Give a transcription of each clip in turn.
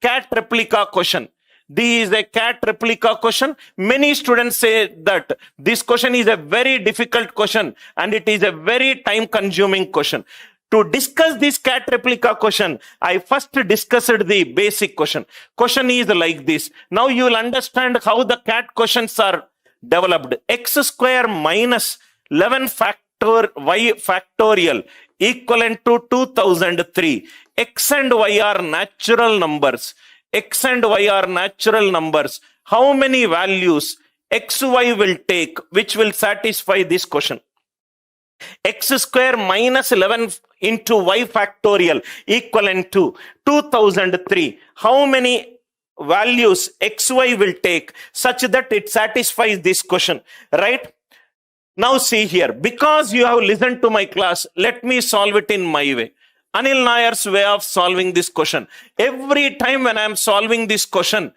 cat replica question. This is a cat replica question. Many students say that this question is a very difficult question and it is a very time consuming question. To discuss this cat replica question, I first discussed the basic question. Question is like this. Now you will understand how the cat questions are developed. X square minus 11 factor y factorial equivalent to 2003. X and y are natural numbers. X and y are natural numbers. How many values x, y will take which will satisfy this question? X square minus 11 into y factorial equivalent to 2003. How many values xy will take such that it satisfies this question, right? Now see here, because you have listened to my class, let me solve it in my way. Anil Nair's way of solving this question. Every time when I am solving this question,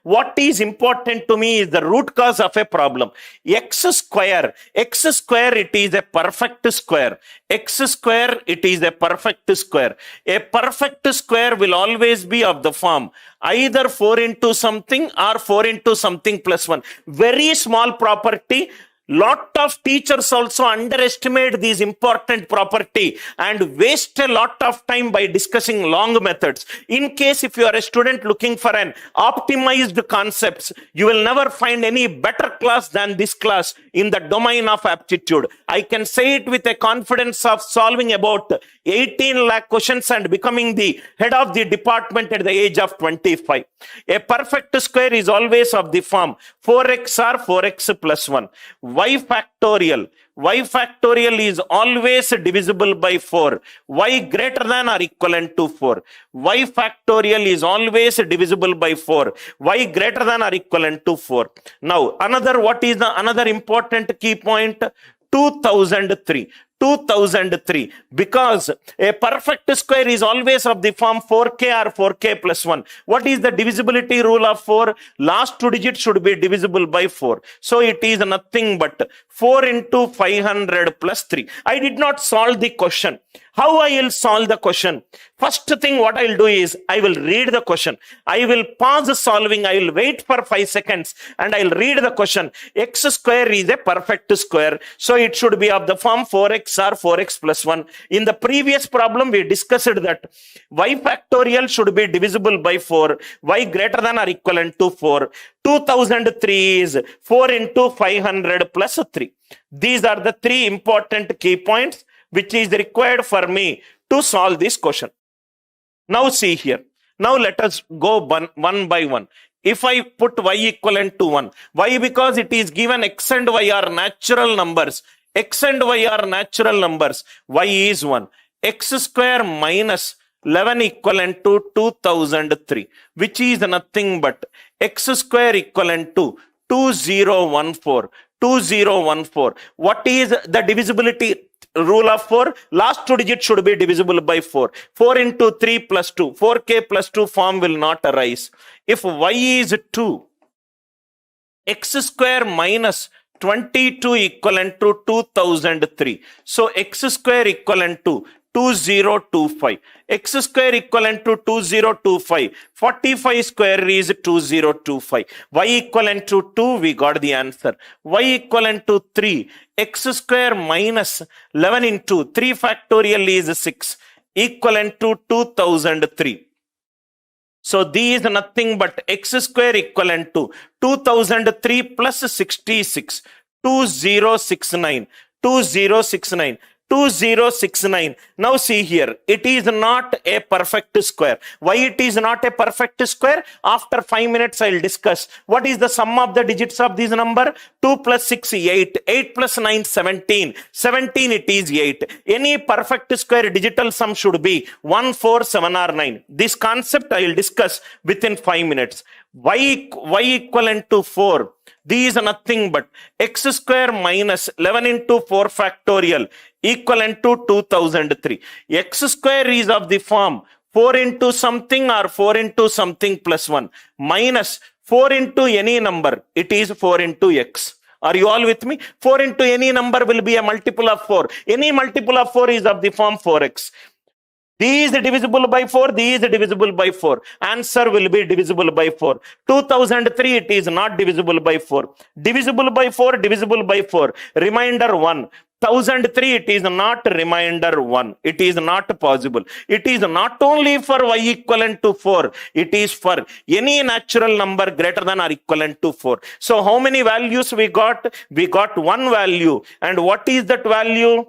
what is important to me is the root cause of a problem. X square, it is a perfect square. X square, it is a perfect square. A perfect square will always be of the form either 4 into something or 4 into something plus 1. Very small property. Lot of teachers also underestimate this important property and waste a lot of time by discussing long methods. In case if you are a student looking for an optimized concepts, you will never find any better class than this class in the domain of aptitude. I can say it with a confidence of solving about 18 lakh questions and becoming the head of the department at the age of 25. A perfect square is always of the form 4x or 4x plus 1. Y factorial is always divisible by 4. Y greater than or equivalent to 4. Y factorial is always divisible by 4. Y greater than or equivalent to 4. Now, what is the another important key point? 2003. Because a perfect square is always of the form 4k or 4k plus 1. What is the divisibility rule of 4? Last 2 digits should be divisible by 4. So it is nothing but 4 into 500 plus 3. I did not solve the question. How I will solve the question? First thing what I will do is I will read the question. I will pause solving. I will wait for 5 seconds and I will read the question. X square is a perfect square. So it should be of the form 4x or 4x plus 1. In the previous problem, we discussed that y factorial should be divisible by 4. Y greater than or equivalent to 4. 2003 is 4 into 500 plus 3. These are the 3 important key points which is required for me to solve this question. Now see here. Now let us go one by one. If I put y equivalent to 1, why? Because it is given x and y are natural numbers. X and y are natural numbers. Y is 1. X square minus 11 equivalent to 2003, which is nothing but x square equivalent to 2014. 2014. What is the divisibility rule of 4? Last 2 digits should be divisible by 4. 4 into 3 plus 2. 4k plus 2 form will not arise. If y is 2, x square minus 22 equivalent to 2003. So x square equivalent to 2025. X square equivalent to 2025. 45 square is 2025. Y equivalent to 2, we got the answer. Y equivalent to 3. X square minus 11 into 3 factorial is 6. Equivalent to 2003. So these is nothing but x square equivalent to 2003 plus 66. 2069. 2069. 2069. Now see here, it is not a perfect square. Why it is not a perfect square? After 5 minutes I will discuss. What is the sum of the digits of this number? 2 plus 6, 8. 8 plus 9, 17. 17 it is 8. Any perfect square digital sum should be 1, 4, 7 or 9. This concept I will discuss within 5 minutes. Y equivalent to 4. These are nothing but x square minus 11 into 4 factorial equivalent to 2003. X square is of the form 4 into something or 4 into something plus 1 minus 4 into any number. It is 4 into x. Are you all with me? 4 into any number will be a multiple of 4. Any multiple of 4 is of the form 4x. D is divisible by 4, D is divisible by 4. Answer will be divisible by 4. 2003, it is not divisible by 4. Divisible by 4, divisible by 4. Remainder 1. 1003, it is not remainder 1. It is not possible. It is not only for y equivalent to 4. It is for any natural number greater than or equivalent to 4. So how many values we got? We got one value. And what is that value?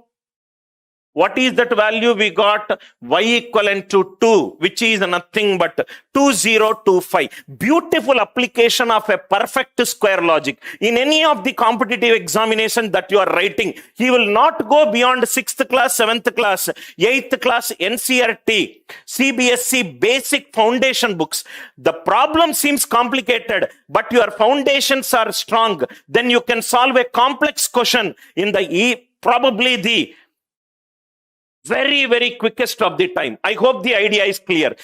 What is that value? We got y equivalent to 2, which is nothing but 2025. Beautiful application of a perfect square logic. In any of the competitive examination that you are writing, he will not go beyond 6th class, 7th class, 8th class, NCERT, CBSE basic foundation books. The problem seems complicated, but your foundations are strong. Then you can solve a complex question in the probably the very, very quickest of the time. I hope the idea is clear.